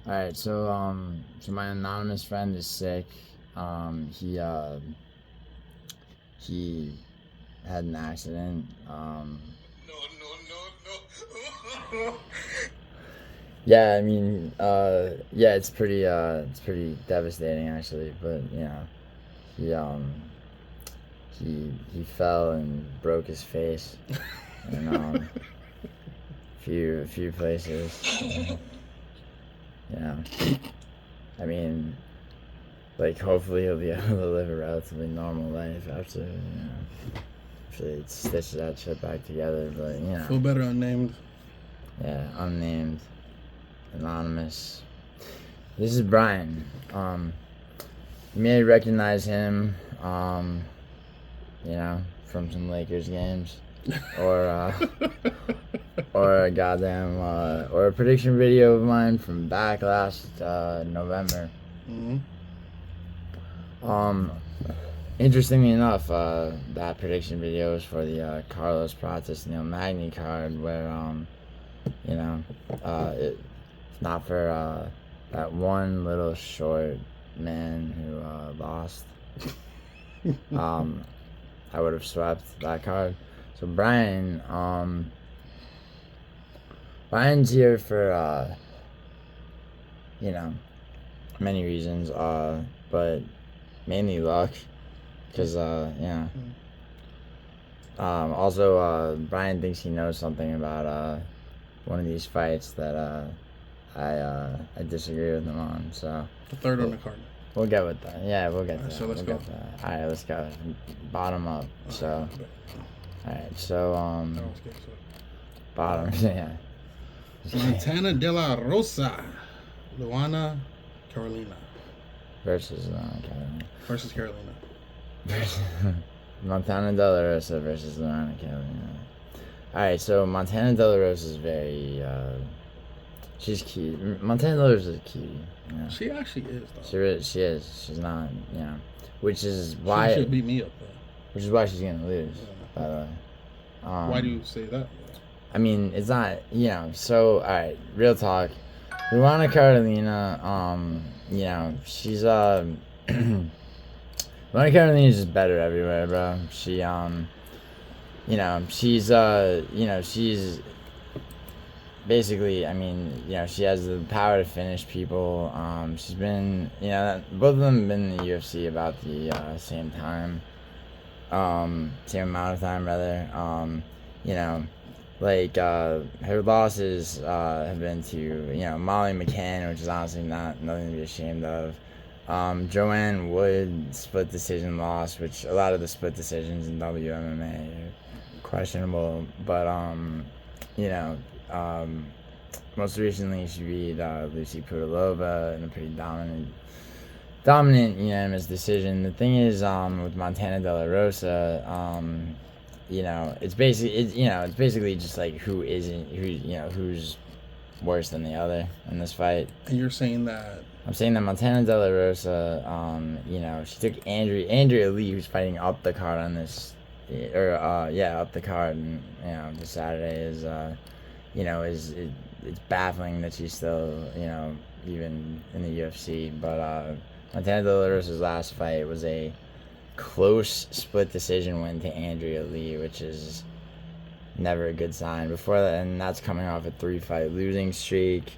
All right, so my anonymous friend is sick. He had an accident. No. Yeah, I mean, yeah, it's pretty devastating actually. But he fell and broke his face, and a few places. Yeah, I mean, like hopefully he'll be able to live a relatively normal life after they stitch that shit back together. But Feel better unnamed. Yeah, unnamed, anonymous. This is Brian. You may recognize him, from some Lakers games, or or a prediction video of mine from back last November. Mm-hmm. Interestingly enough, that prediction video was for the Carlos Pratis Neil Magny card, where it's not for that one little short man who lost. I would have swept that card. So Brian's here for many reasons, but mainly luck, because also Brian thinks he knows something about one of these fights that I disagree with him on. So the third on the card. We'll get with that. Yeah, we'll get to that. So let's go. All right, let's go. Bottom up. So, all right. So bottom. Yeah. Montana de la Rosa, Luana, Carolina. Versus Carolina. Montana de la Rosa versus Luana, Carolina. All right. So Montana de la Rosa is very. She's cute. Montana de la Rosa is cute. Yeah. She actually is, though. She is. She's not, which is why... She should beat me up, though. Which is why she's going to lose, by the way. Why do you say that? I mean, it's not, so, alright, real talk. Luana Carolina, she's, Luana Carolina's just better everywhere, bro. She, she's... Basically, I mean, she has the power to finish people. She's been, both of them have been in the UFC about the same time. Same amount of time, rather. Her losses have been to, Molly McCann, which is honestly nothing to be ashamed of. Joanne Wood, split decision loss, which a lot of the split decisions in WMMA are questionable. But, most recently she beat Lucy Pudilova in a pretty dominant unanimous decision. The thing is, with Montana de la Rosa, it's basically just like who's worse than the other in this fight. And you're saying that? I'm saying that Montana de la Rosa, she took Andrea Lee, who's fighting up the card on this, up the card, and this Saturday is. It's baffling that she's still, even in the UFC. But Montana de la Rosa's last fight was a close split decision win to Andrea Lee, which is never a good sign. Before that, and that's coming off a 3-fight losing streak.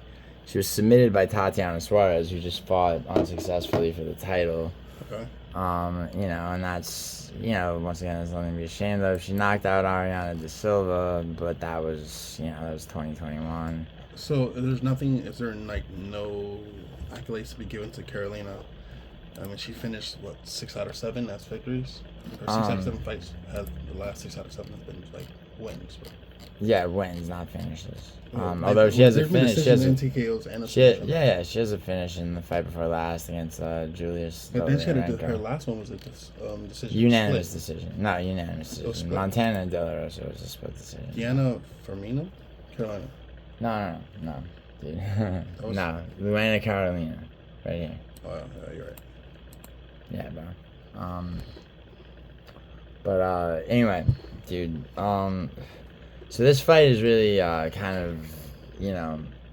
She was submitted by Tatiana Suarez, who just fought unsuccessfully for the title. Okay. And that's, once again, there's nothing to be ashamed of. She knocked out Ariana De Silva, but that was 2021. So is there no accolades to be given to Carolina? I mean, she finished, 6 out of 7 as victories? Or 6 out of 7 fights, the last 6 out of 7 have been, wins. But. Yeah, wins, not finishes. Although she has a finish. She has a finish in the fight before last against Julius. But then she had her last one was a decision. Unanimous decision. Not unanimous decision. Montana de la Rosa was a split decision. Diana Firmino? Carolina. No, dude. No, Luana Carolina. Right here. Oh, yeah, you're right. Yeah, bro. But anyway, dude. So this fight is really kind of,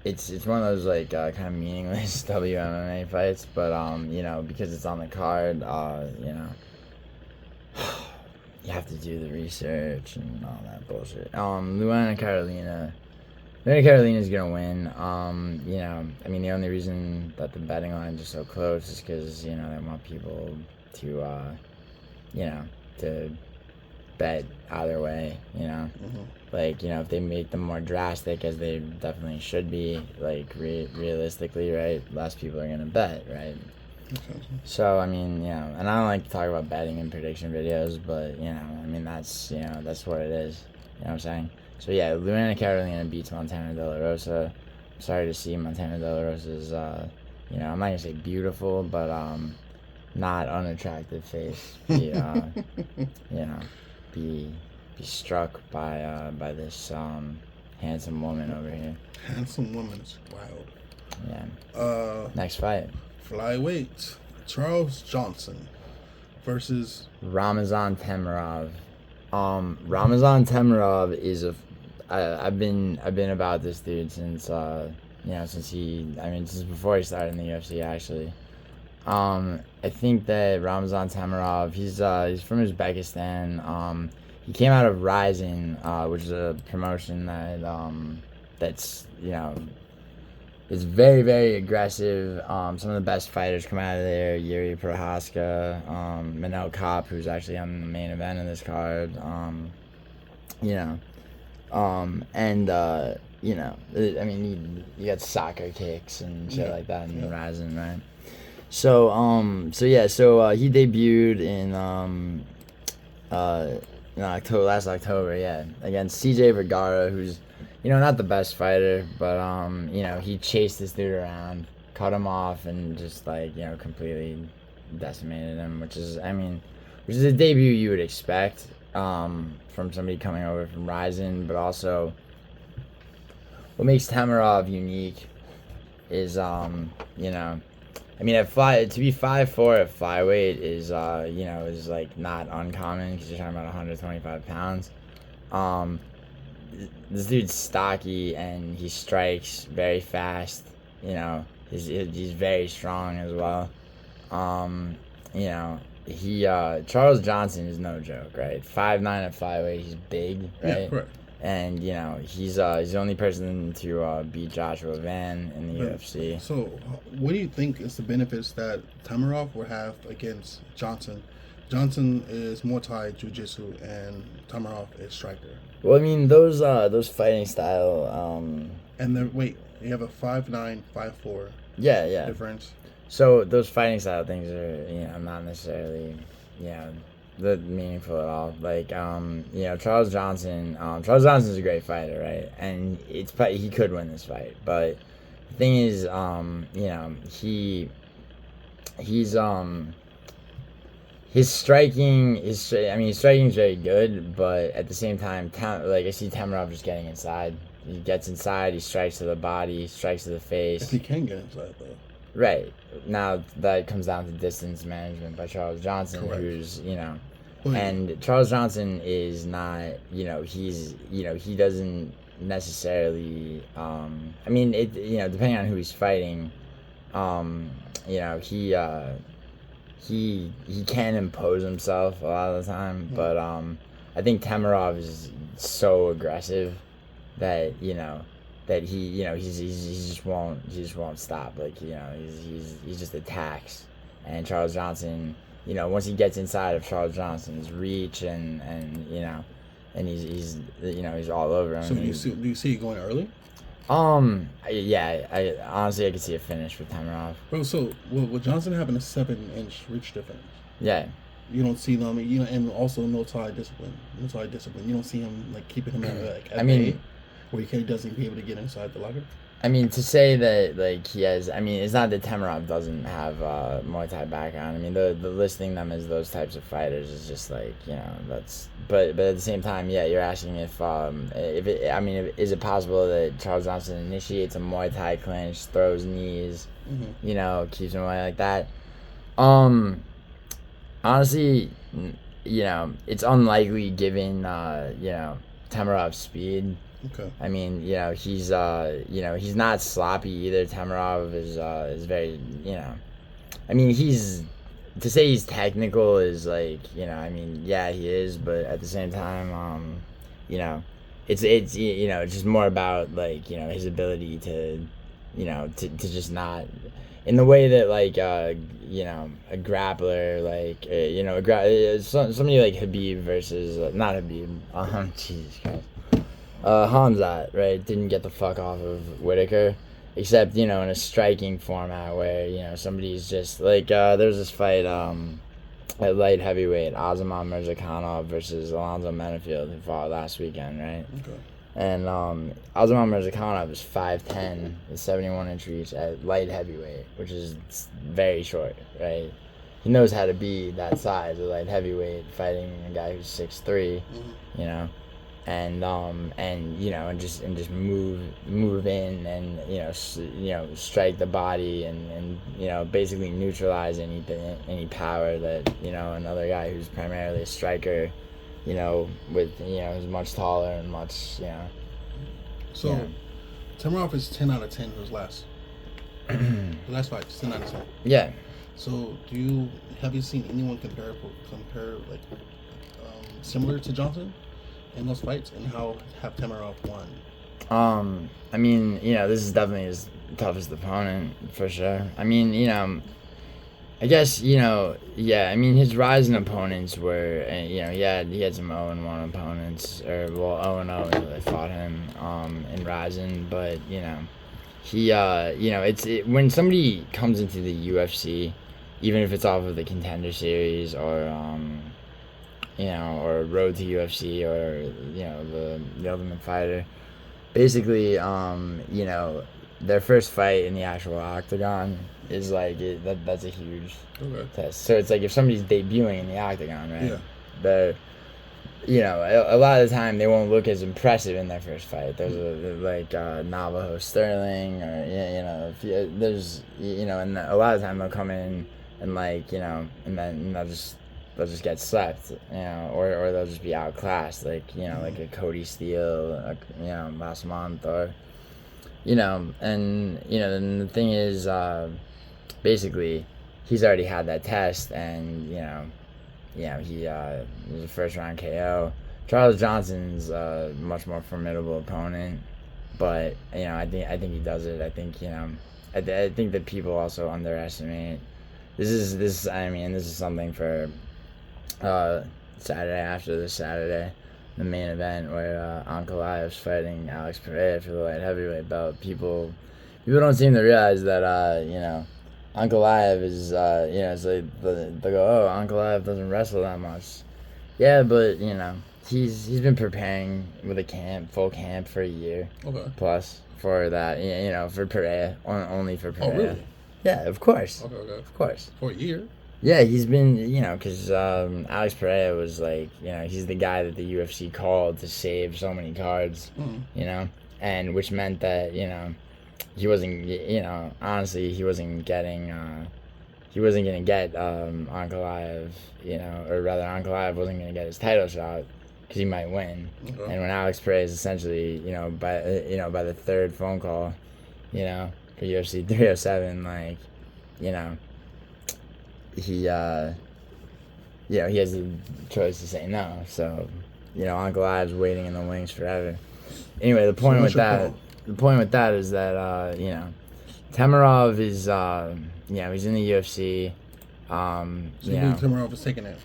it's one of those like kind of meaningless WMMA fights, but you know, because it's on the card, you know, you have to do the research and all that bullshit. Luana Carolina's gonna win. You know, I mean, the only reason that the betting lines are so close is because, you know, they want people to, you know, to bet either way, you know. Like, you know, if they make them more drastic, as they definitely should be, like, realistically, right, less people are gonna bet, right? So, I mean, you know, and I don't like to talk about betting in prediction videos, but, you know, I mean, that's, you know, that's what it is. You know what I'm saying? So, yeah, Luana Carolina beats Montana De La Rosa. I'm sorry to see Montana De La Rosa's, you know, I'm not going to say beautiful, but not unattractive face be, you know, be struck by this handsome woman over here. Handsome woman is wild. Yeah. Next fight. Flyweight, Charles Johnson versus Ramazan Temirov. Ramazan Temirov is I've been about this dude since you know, since before he started in the UFC actually. I think that Ramazan Temirov, he's from Uzbekistan. He came out of Rising, which is a promotion that's, you know, is very, very aggressive. Some of the best fighters come out of there. Yuri Prohaska, Manel Kape, who's actually on the main event of this card. You know, and you know, I mean, you got soccer kicks and shit like that in Rising, right? So he debuted in last October, against CJ Vergara, who's, you know, not the best fighter, but you know, he chased this dude around, cut him off, and just, like, you know, completely decimated him, which is a debut you would expect from somebody coming over from Rising. But also, what makes Temirov unique is, you know, I mean, to be 5'4" at flyweight is, you know, is, like, not uncommon, because you're talking about 125 pounds. This dude's stocky, and he strikes very fast. You know, he's very strong as well. You know, Charles Johnson is no joke, right? 5'9" at flyweight, he's big, right? Yeah, correct. And, you know, he's the only person to beat Joshua Van in the UFC. So, what do you think is the benefits that Temirov would have against Johnson? Johnson is Muay Thai, Jiu-Jitsu, and Temirov is striker. Well, I mean, those fighting style. And then you have a 5'9", 5'4". Yeah. Difference. So those fighting style things are, you know, not necessarily, you know, meaningful at all. Like, you know, Charles Johnson's a great fighter, right? And he could win this fight, but the thing is, you know, his striking is very good, but at the same time, like, I see Temirov just getting inside. He gets inside, he strikes to the body, strikes to the face. If he can get inside, though. Right. Now, that comes down to distance management by Charles Johnson, correct, who's, you know, and Charles Johnson is not, you know, he doesn't necessarily, I mean, you know, depending on who he's fighting, you know, he can impose himself a lot of the time, but I think Temirov is so aggressive that, you know, that he just won't stop. Like, you know, he just attacks. And Charles Johnson, you know, once he gets inside of Charles Johnson's reach and you know, and he's you know, he's all over him. So do you see it going early? Yeah, I honestly could see a finish with Temirov. Bro, so with Johnson having a 7-inch reach difference, yeah, you don't see them, you know, and also no tie discipline. You don't see him, like, keeping him at bay, where he doesn't be able to get inside the locker. I mean, to say that, like, he has, I mean, it's not that Temirov doesn't have Muay Thai background. I mean, the listing them as those types of fighters is just, like, you know, that's, but at the same time, yeah, you're asking is it possible that Charles Johnson initiates a Muay Thai clinch, throws knees, you know, keeps him away like that? Honestly, you know, it's unlikely given, you know, Temirov's speed. Okay. I mean, he's he's not sloppy either. Temirov is very, I mean, to say he's technical is like, I mean, yeah, he is, but at the same time, it's just more about like, his ability to, to just not, in the way that like, a grappler, like, somebody like Khabib versus, not Khabib, Jesus Christ. Hamzat, right, didn't get the fuck off of Whitaker, except, in a striking format where, somebody's just, like, there's this fight, at light heavyweight, Azamat Mirzakhanov versus Alonzo Menafield, who fought last weekend, right? Okay. And, Azamat Mirzakhanov is 5'10", with 71-inch reach at light heavyweight, which is very short, right? He knows how to be that size, a light heavyweight, fighting a guy who's 6'3", and just move in and strike the body and basically neutralize any power that another guy who's primarily a striker with is much taller and much So Temirov is 10 out of 10 his last the last fight is 10 out of 10. Yeah. So have you seen anyone compare like similar to Johnson in those fights, and how have Temirov won? I mean, this is definitely his toughest opponent for sure. I mean, I guess, I mean, his rising opponents were, he had some 0-1 opponents, or, well, 0-0 until they fought him, in rising, but, he, when somebody comes into the UFC, even if it's off of the Contender Series, or, or Road to UFC, or, the Ultimate Fighter, basically, their first fight in the actual octagon is like that's a huge test. So it's like if somebody's debuting in the octagon, right? Yeah. They're, a lot of the time they won't look as impressive in their first fight. There's like Navajo Sterling, or there's and a lot of the time they'll come in and like and then they'll just get slept, or they'll just be outclassed, like like a Cody Steele, last month, or and and the thing is, basically, he's already had that test, and he was a first round KO. Charles Johnson's a much more formidable opponent, but I think he does it. I think I think that people also underestimate. This is something for Saturday, after this Saturday, the main event where Ankalaev's fighting Alex Pereira for the light heavyweight belt. People don't seem to realize that Ankalaev is it's like they go, oh, Ankalaev doesn't wrestle that much. Yeah, but he's been preparing with a full camp for a year plus for that, for Pereira, only for Pereira. Oh, really? Yeah, of course. Okay. Of course. For a year. Yeah, he's been, because Alex Pereira was like, he's the guy that the UFC called to save so many cards, and which meant that, he wasn't, honestly, he wasn't going to get Ankalaev, or rather Ankalaev wasn't going to get his title shot because he might win. And when Alex Pereira is essentially, by the third phone call, for UFC 307, like, he has the choice to say no. So, Ankalaev's waiting in the wings forever. Anyway, the point with that is that Temirov is he's in the UFC. So you think Temirov is taking it?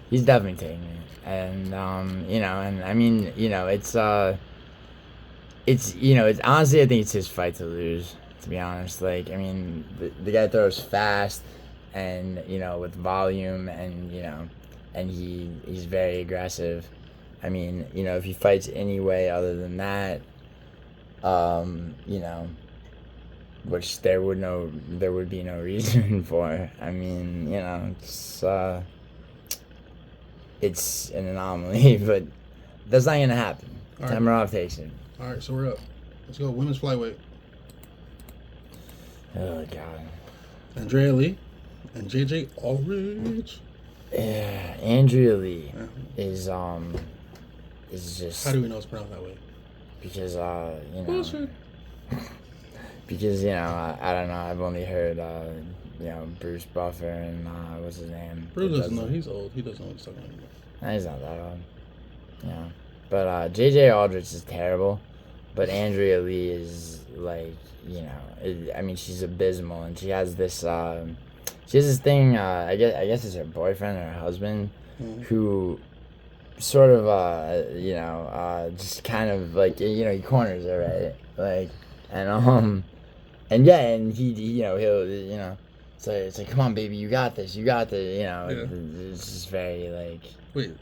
He's definitely taking it, and and I mean, it's honestly, I think it's his fight to lose. To be honest, like, I mean, the guy throws fast, and with volume, and and he's very aggressive. I mean, if he fights any way other than that, which there would be no reason for. I mean, it's an anomaly, but that's not gonna happen. All right. Temirov takes it. All right, so we're up. Let's go women's flyweight. Oh God. Andrea Lee and JJ Aldrich. Yeah, Andrea Lee is just. How do we know it's pronounced that way? because you know. Bullshit. Because, you know, I don't know, I've only heard, you know, Bruce Buffer and, what's his name? Bruce doesn't know, he's old. He doesn't know what he's talking about. Nah, he's not that old. Yeah. But, JJ Aldrich is terrible. But Andrea Lee is, like, you know, I mean, she's abysmal. And she has this, thing, I guess it's her boyfriend or her husband, who sort of, you know, just kind of, like, you know, he corners her, right? Like, and yeah, and he you know, he'll, you know, so it's like, come on, baby, you got this, you know, it's just very, like... Wait,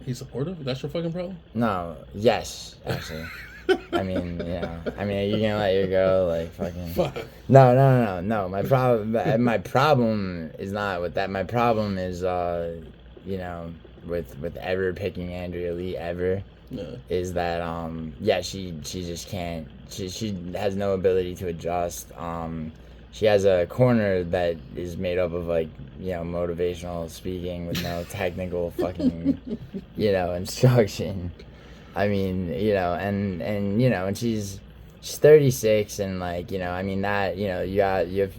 he's supportive? That's your fucking problem? No, yes, actually. I mean, you know, are you gonna let your girl, like, fucking... Fuck. No, my problem is not with that, my problem is, you know, with ever picking Andrea Lee ever... No. Is that yeah, she just can't, she has no ability to adjust. She has a corner that is made up of, like, you know, motivational speaking with no technical fucking, you know, instruction. I mean, you know, and you know, and she's 36, and, like, you know, I mean, that, you know, you have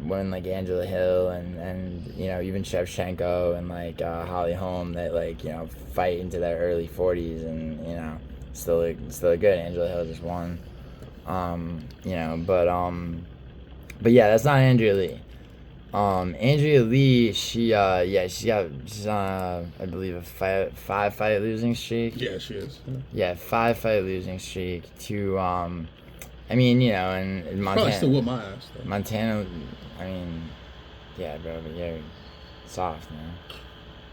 women like Angela Hill and you know, even Shevchenko and, like, Holly Holm that, like, you know, fight into their early 40s and, you know, still look good. Angela Hill just won. You know, but yeah, that's not Andrea Lee. Andrea Lee, she's on I believe a 5-fight losing streak. Yeah, she is. Yeah, 5-fight losing streak to I mean, you know, and Montana probably still whip my ass though. Montana, I mean, yeah, bro, but you're soft, man.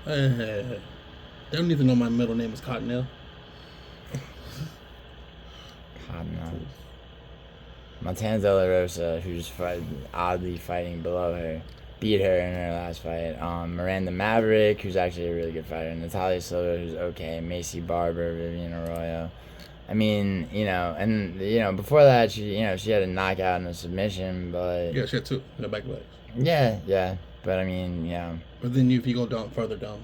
Hey. They don't need to know my middle name is Cottonelle. Cottonelle. Montana De La Rosa, who's oddly fighting below her, beat her in her last fight. Miranda Maverick, who's actually a really good fighter. Natalia Silva, who's okay. Macy Barber, Vivian Arroyo. I mean, you know, and, you know, before that, she had a knockout and a submission, but... Yeah, she had two in the back legs. Yeah. But, I mean, yeah. But then if you go down further down...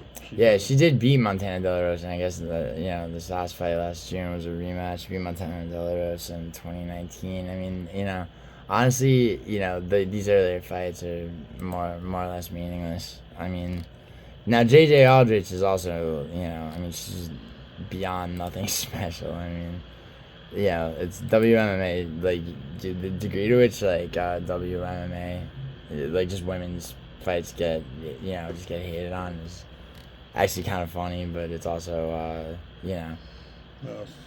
She did beat Montana De La Rosa, and I guess, this last fight last June was a rematch. She beat Montana De La Rosa in 2019. I mean, you know, honestly, you know, these earlier fights are more or less meaningless. I mean, now JJ Aldrich is also, you know, I mean, she's beyond nothing special. I mean, you know, it's WMMA, like, the degree to which, like, WMMA, like, just women's fights get hated on is actually kind of funny, but it's also, you know,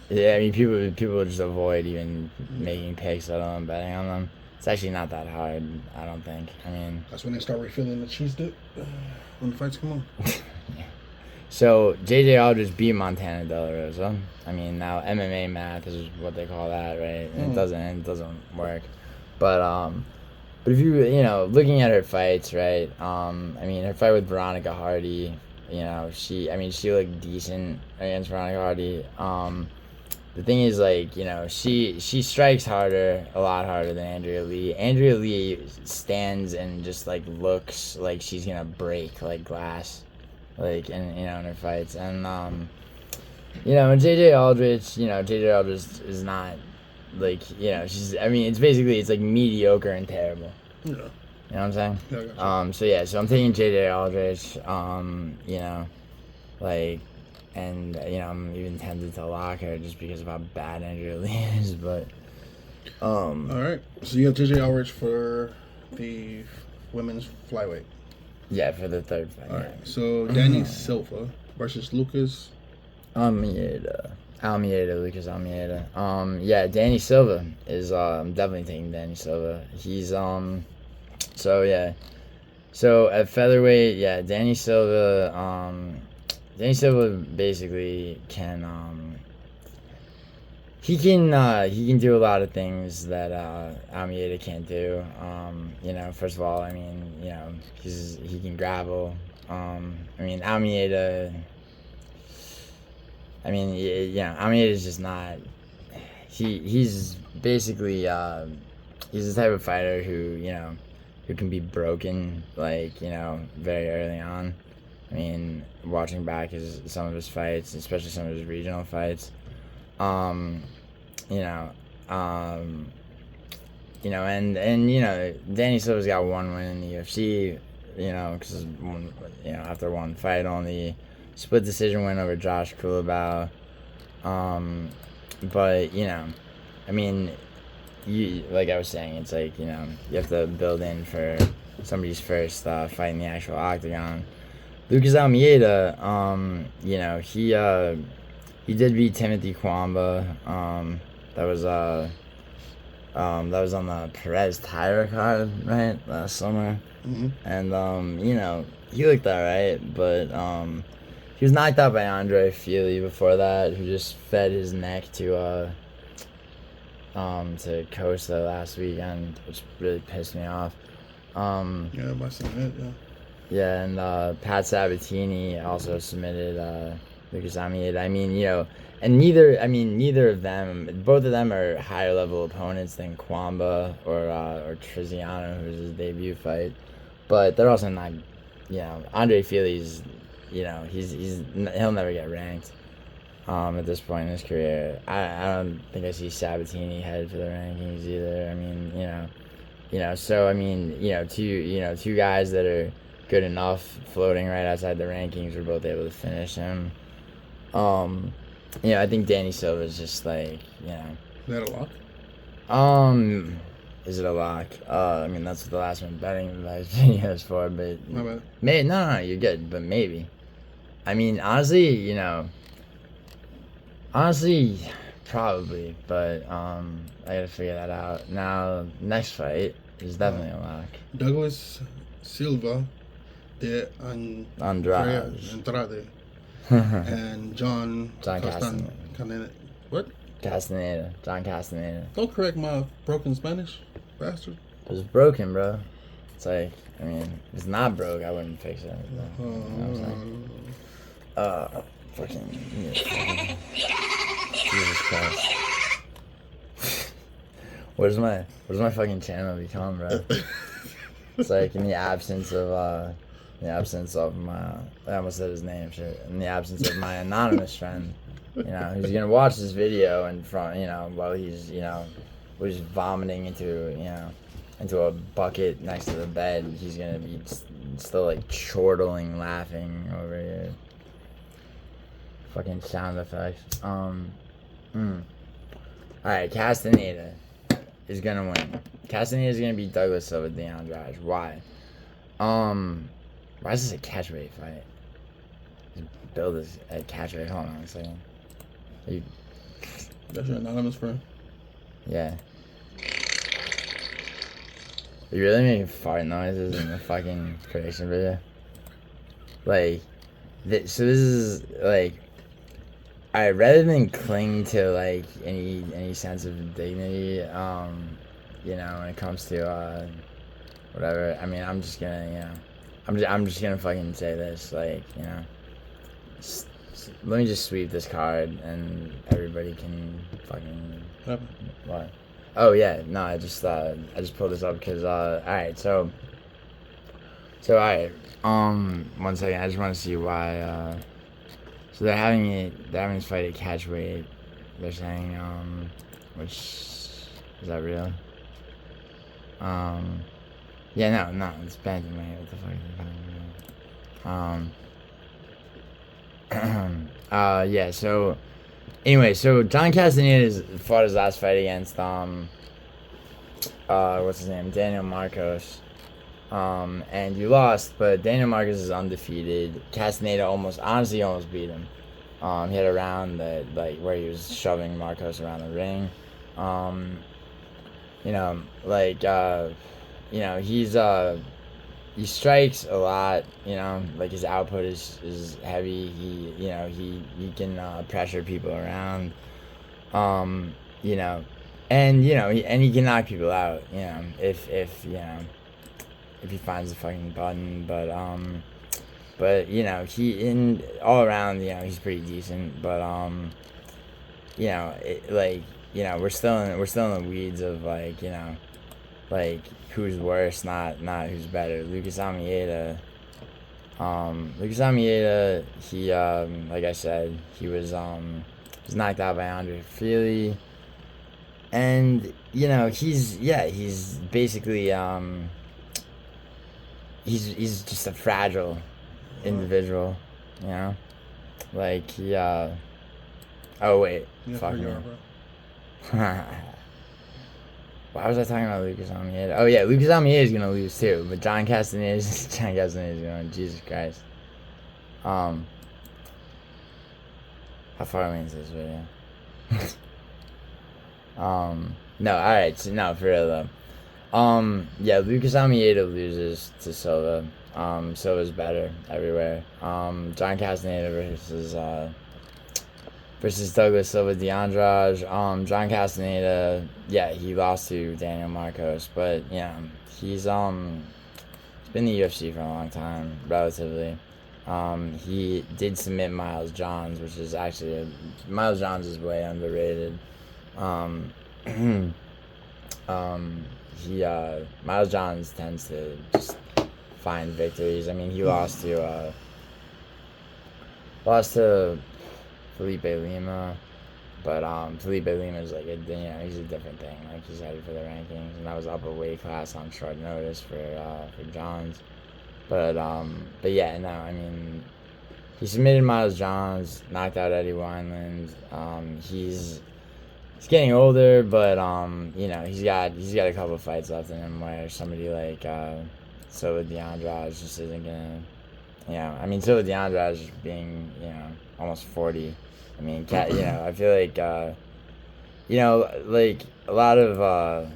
yeah, I mean, people just avoid even making picks, let alone betting on them. It's actually not that hard, I don't think. I mean... That's when they start refilling the cheese dip, when the fights come on. Yeah. So, JJ Aldrich beat Montana De La Rosa. I mean, now MMA math is what they call that, right? And it doesn't work. But if you know, looking at her fights, right? I mean, her fight with Veronica Hardy, you know, she looked decent against Veronica Hardy. The thing is, like, you know, she strikes a lot harder than Andrea Lee. Andrea Lee stands and just, like, looks like she's gonna break, like, glass, like, in her fights. And you know, JJ Aldrich is not, like, you know, it's like mediocre and terrible. Yeah. You know what I'm saying? Yeah, So I'm taking JJ Aldrich, you know, like, and, you know, I'm even tempted to lock her just because of how bad Andrea Lee is, but, Alright, so you have JJ Aldrich for the women's flyweight. Yeah, for the third fight. Alright, so Danny Silva versus Lucas Lucas Almeida. Yeah, Danny Silva is, I'm definitely taking Danny Silva. He's, so at featherweight, yeah, Danny Silva basically can, he can do a lot of things that, Almeida can't do. You know, first of all, I mean, you know, he can grapple. Almeida's just not, he's basically, he's the type of fighter who, you know, who can be broken, like, you know, very early on. I mean, watching back some of his fights, especially some of his regional fights, you know, and Danny Silva's got one win in the UFC, because after one fight, only split decision win over Josh Kulabau. But I mean, like I was saying, it's like you have to build in for somebody's first fight in the actual octagon. Lucas Almeida, he did beat Timothy Kwamba. That was on the Perez Tyra card, right, last summer. Mm-hmm. And he looked alright, but he was knocked out by Andre Feely before that, who just fed his neck to Costa last weekend, which really pissed me off. Yeah, by some hit, yeah. Yeah, and Pat Sabatini also submitted Lucas Almeida. I mean, and neither of them, both of them are higher level opponents than Kwamba or Triziano, who's his debut fight. But they're also not, Andre Feely's, he'll never get ranked at this point in his career. I don't think I see Sabatini headed for the rankings either. I mean, so I mean, two guys that are good enough floating right outside the rankings were both able to finish him. I think Danny Silva's just like, Is that a lock? Is it a lock? I mean, that's what the last one betting advice video is for, but My bad. no, you're good, but maybe. I mean, honestly, probably, but I gotta figure that out. Now, next fight is definitely a lock. Douglas Silva de Andrade. And John Castaneda. What? Castaneda. John Castaneda. Don't correct my broken Spanish, bastard. It was broken, bro. It's like, I mean, if it's not broke, I wouldn't fix it. You know what I'm saying? Fucking Jesus Christ. What does my fucking channel become, bro? It's like in the absence of my, I almost said his name, shit. In the absence of my anonymous friend, who's gonna watch this video in front, while he's, was vomiting into a bucket next to the bed. He's gonna be still like chortling, laughing over here. Fucking sound effects. Alright, Castaneda is gonna win. Castaneda is gonna beat Douglas Silva de Andrade. Why? Why is this a catchweight fight? Just build this at catchweight. Hold on a second. That's your anonymous friend? Yeah. Are you really making fart noises in the fucking prediction video? Like, so this is like, alright, rather than cling to like any sense of dignity, when it comes to whatever. I mean, I'm just gonna, I'm just gonna fucking say this, like, let me just sweep this card and everybody can fucking what? Oh yeah, no, I just pulled this up because alright, so alright, 1 second, I just want to see why so they're having this fight at catchweight. They're saying which is that real? Yeah, no, it's bantamweight. What the fuck is it? Yeah, so anyway, so John Castaneda fought his last fight against what's his name? Daniel Marcos. And you lost, but Daniel Marcos is undefeated. Castaneda honestly almost beat him. He had a round that, like, where he was shoving Marcos around the ring. He strikes a lot, like his output is heavy. He can pressure people around, and he can knock people out, if he finds the fucking button, but he in all around, he's pretty decent, but we're still in the weeds of like who's worse, not who's better. Lucas Almeida, he like I said, he was knocked out by Andre Feely. And you know, he's basically he's just a fragile individual, you know, like he oh wait, fuck me. Why was I talking about Lucas Almeida? Oh yeah, Lucas Almeida is gonna lose too, but John Castaneda is going. Jesus Christ. How far are we into this video? No, alright, so no, for real though. Yeah, Lucas Almeida loses to Silva. Silva's better everywhere. John Castaneda versus Douglas Silva de Andrade. John Castaneda, yeah, he lost to Daniel Marcos, but yeah, he's been in the UFC for a long time, relatively. He did submit Miles Johns, which is actually Miles Johns is way underrated. Miles Johns tends to just find victories. I mean, he lost to Felipe Lima, but Felipe Lima is like he's a different thing. Like, he's headed for the rankings, and that was up a weight class on short notice for Johns. But yeah, no, I mean, he submitted Miles Johns, knocked out Eddie Wineland. He's getting older, but you know, he's got a couple of fights left in him where somebody like Silva de Andrade just isn't gonna, you know. I mean, Silva de Andrade is being, you know, almost 40. I mean, you know, I feel like you know, like a lot of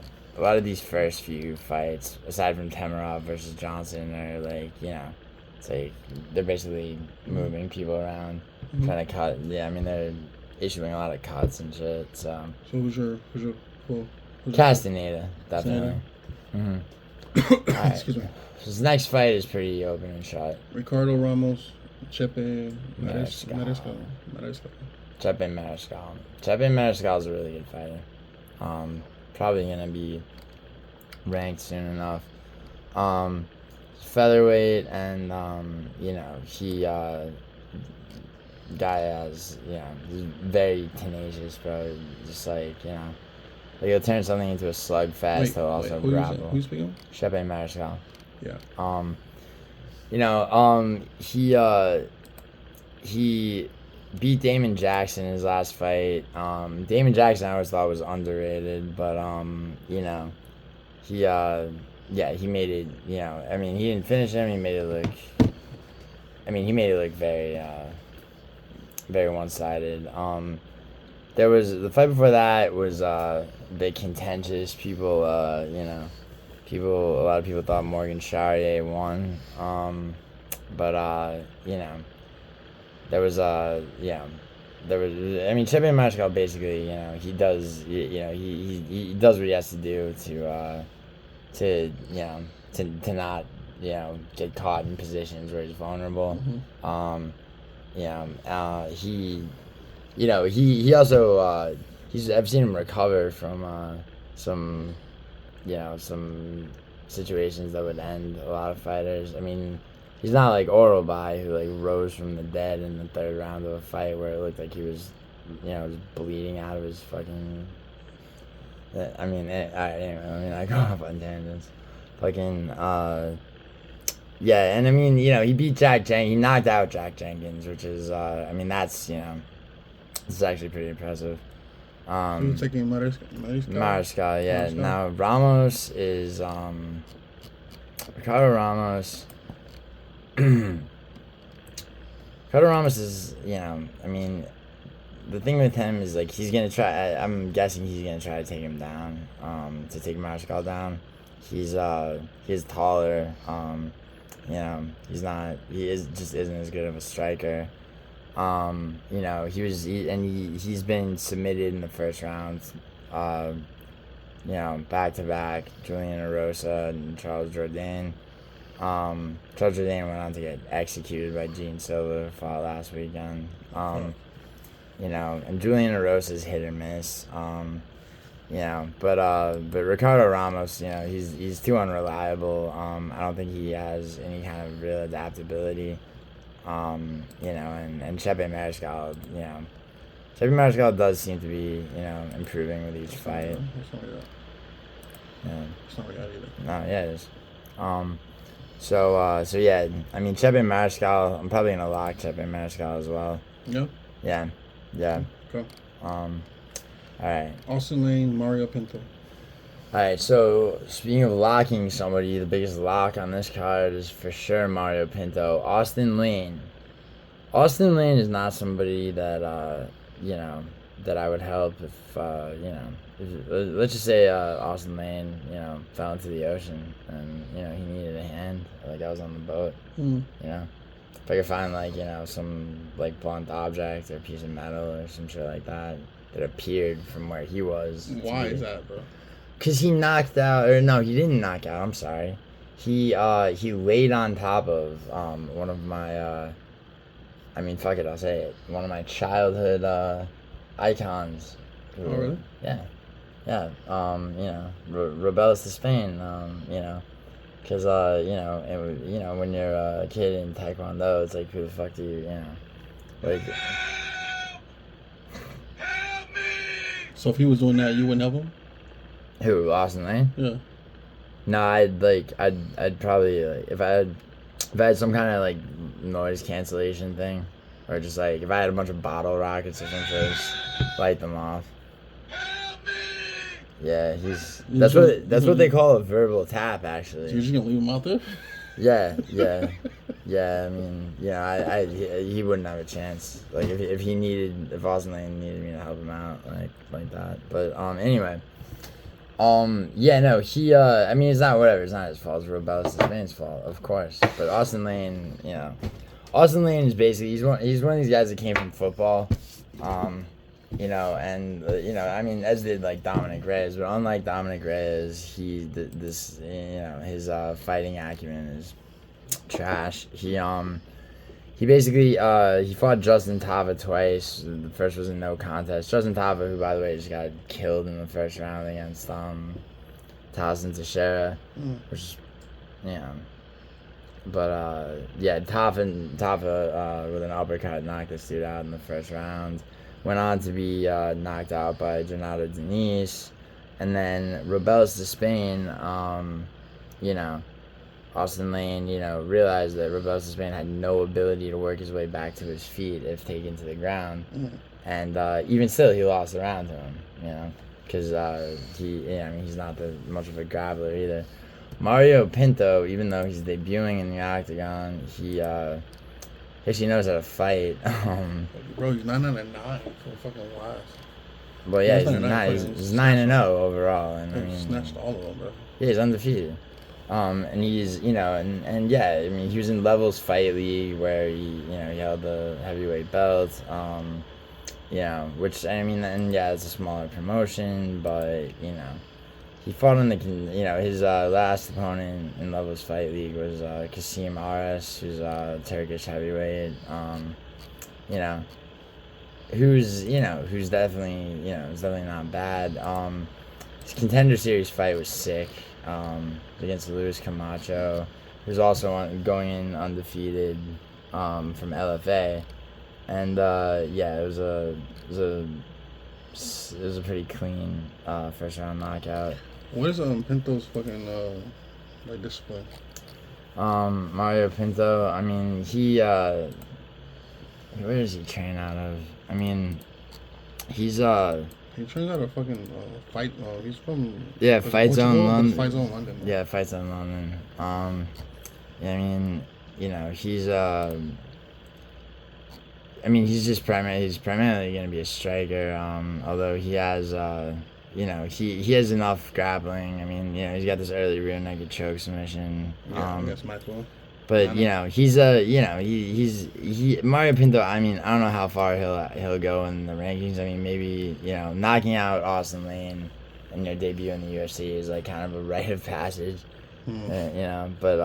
these first few fights, aside from Temirov versus Johnson, are like, you know, it's like they're basically moving people around, trying to cut. Yeah, I mean, they're issuing a lot of cuts and shit. So who's your Castaneda, definitely. Right. Excuse me. His next fight is pretty open and shut. Ricardo, Ramos, Chepe, Mariscal. Chepe Mariscal. Chepe Mariscal is a really good fighter. Probably gonna be ranked soon enough. Featherweight, and you know, guy has, you know, he's very tenacious, bro. Just like, you know, like he'll turn something into a slugfest. He'll also grapple. Who's speaking? Chepe Mariscal. Yeah. You know, he beat Damon Jackson in his last fight. Damon Jackson I always thought was underrated, but you know, he made it, you know, I mean, he didn't finish him, he made it look very very one-sided. There was the fight before that was bit contentious. People, you know, a lot of people thought Morgan Charrier won. But you know, there was I mean, Chepe Mariscal basically, you know, he does, you know, he does what he has to do to you know, to not, you know, get caught in positions where he's vulnerable. You know, he also I've seen him recover from some, you know, some situations that would end a lot of fighters. I mean, he's not like Orobai, who like rose from the dead in the third round of a fight where it looked like he was, you know, just bleeding out of his fucking. I mean, I go off on tangents. Fucking, yeah, and I mean, you know, he beat he knocked out Jack Jenkins, which is, I mean, that's, you know, this is actually pretty impressive. Who's taking Mariscal? Mariscal, yeah. Mariscal. Now, Ramos is, Ricardo Ramos. Ricardo Ramos is, you know, I mean, the thing with him is, like, he's gonna try, I'm guessing he's gonna try to take him down, to take Mariscal down. He's taller, you know, just isn't as good of a striker. You know, he's been submitted in the first round, you know, back to back, Julian Rosa and Charles Jourdain. Charles Jourdain went on to get executed by Gene Silva, fought last weekend. You know, and Julian Rosa's hit or miss. You know, but Ricardo Ramos, you know, he's too unreliable. I don't think he has any kind of real adaptability. You know, and Chepe Mariscal, you know, Chepe Mariscal does seem to be, improving with each fight. It's not like that. Yeah. It's not like that either. No, yeah, it is. So yeah, I mean, Chepe Mariscal, I'm probably gonna lock Chepe Mariscal as well. Yeah. Yeah. Okay. All right. Austen Lane, Mario Pinto. All right. So speaking of locking somebody, the biggest lock on this card is for sure Mario Pinto. Austen Lane is not somebody that that I would help if let's just say Austen Lane, fell into the ocean and he needed a hand, like I was on the boat. If I could find some blunt object or piece of metal or some shit like that appeared from where he was. Why is that, bro? Cause he knocked out, or no, he didn't knock out. I'm sorry. He laid on top of one of my fuck it, I'll say it. One of my childhood icons. Oh, really? Yeah. Rebels to Spain. Because when you're a kid in Taekwondo, it's like, who the fuck do you, like. So if he was doing that, you wouldn't help him? Who, Austen Lane? Yeah. No, I'd probably if I had some kind of noise cancellation thing, or just if I had a bunch of bottle rockets or something, just light them off. Yeah, that's what they call a verbal tap, actually. So you're just gonna leave him out there? Yeah. I mean, he wouldn't have a chance. If Austen Lane needed me to help him out, like that. But anyway. It's not whatever. It's not his fault. It's Rebels to Spain's fault, of course. But Austen Lane, Austen Lane is basically he's one of these guys that came from football, as did Dominic Reyes. But unlike Dominic Reyes, his fighting acumen is trash. He basically he fought Justin Tava twice. The first was a no contest. Justin Tava, who by the way just got killed in the first round against Tyson Teixeira, which is Tava with an uppercut knocked this dude out in the first round. Went on to be knocked out by Jonathan Denise, and then Rebels to Spain. Austen Lane, realized that Rebels to Spain had no ability to work his way back to his feet if taken to the ground. And even still, he lost the round to him, because he's not much of a grappler either. Mario Pinto, even though he's debuting in the octagon, he actually knows how to fight. Bro, he's 9-9 for fucking last. Well, yeah, he's 9-0 overall, and snatched all of them, bro. Yeah, he's undefeated. And he's, he was in Levels Fight League where he held the heavyweight belt, which, it's a smaller promotion, but, he fought in his last opponent in Levels Fight League was Kasim Aras, who's a Turkish heavyweight, who's definitely not bad. His Contender Series fight was sick. Against Luis Camacho, who's also going in undefeated from LFA, and it was a pretty clean first round knockout. Where's Pinto's fucking discipline? Mario Pinto, he where does he train out of? He trains out of fucking fight. He's from Fight Zone London. Fight Zone London. Yeah, Fight Zone London. He's primarily gonna be a striker. Although he has he has enough grappling. He's got this early rear naked choke submission. Against Michael. But he's Mario Pinto. I don't know how far he'll go in the rankings. Maybe knocking out Austen Lane in their debut in the UFC is kind of a rite of passage. But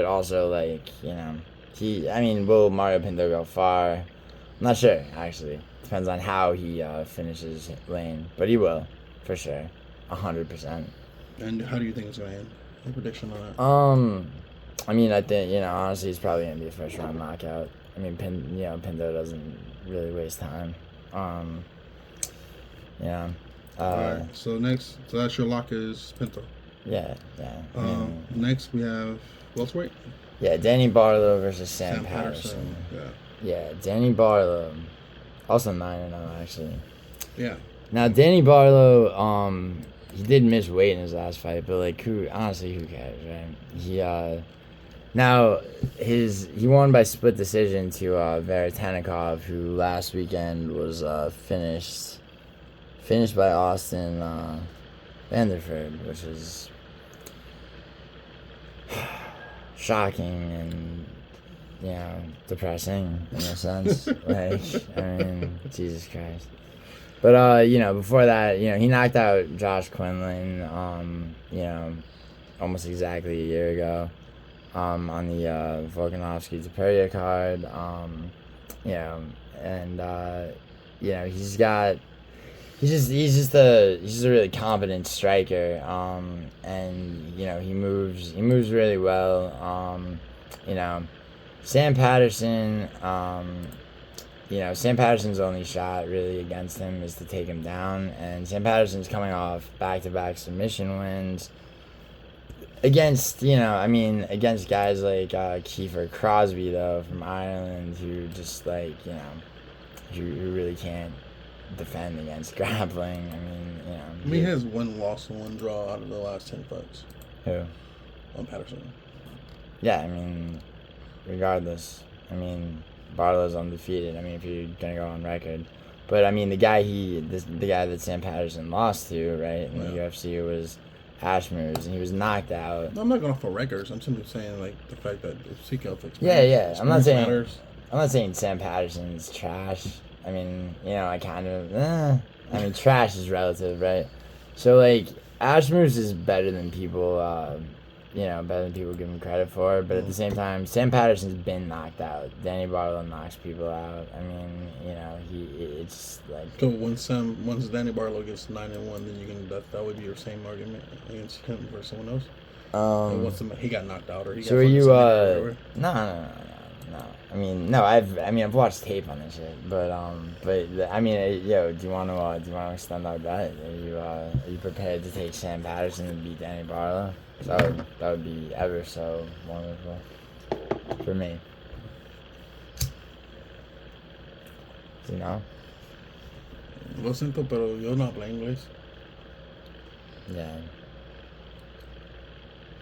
also will Mario Pinto go far? I'm not sure actually. Depends on how he finishes Lane, but he will for sure, 100%. And how do you think it's gonna end? Any prediction on that? I think, honestly, it's probably going to be a first round knockout. Pinto doesn't really waste time. Yeah. Alright, so that's your lock is Pinto. Yeah. Next we have welterweight. Yeah, Danny Barlow versus Sam Patterson. Yeah, Danny Barlow, also 9-0 actually. Yeah. Now Danny Barlow, he did miss weight in his last fight, but like, who cares, right? He won by split decision to Veretanikov, who last weekend was finished by Austen Vanderford, which is shocking and, depressing in a sense. Like, I mean, Jesus Christ. But, before that, he knocked out Josh Quinlan, almost exactly a year ago, on the Volkanovski-Topuria card, he's just a really competent striker, and he moves really well. Sam Patterson, Sam Patterson's only shot really against him is to take him down, and Sam Patterson's coming off back-to-back submission wins against guys like Kiefer Crosby, though, from Ireland, who just who really can't defend against grappling. He has one loss and one draw out of the last 10 fights. Who? On Patterson. Yeah, regardless. Barlow's undefeated. If you're gonna go on record, but the guy that Sam Patterson lost to, right, in the UFC was Ashmers, and he was knocked out. No, I'm not going off for records. I'm simply saying the fact that seek out experience. Yeah. I'm not saying Sam Patterson's trash. Trash is relative, right? So Ashmers is better than people give him credit for, but at the same time, Sam Patterson's been knocked out. Danny Barlow knocks people out. It's like... So once Danny Barlow gets 9-1, then that would be your same argument against him versus someone else? Once he got knocked out, or he got... So are you, No. I've watched tape on this shit, but do you want to extend our bet? Are you prepared to take Sam Patterson and beat Danny Barlow? That would be ever so wonderful for me. Lo siento, pero yo no hablo inglés. Yeah.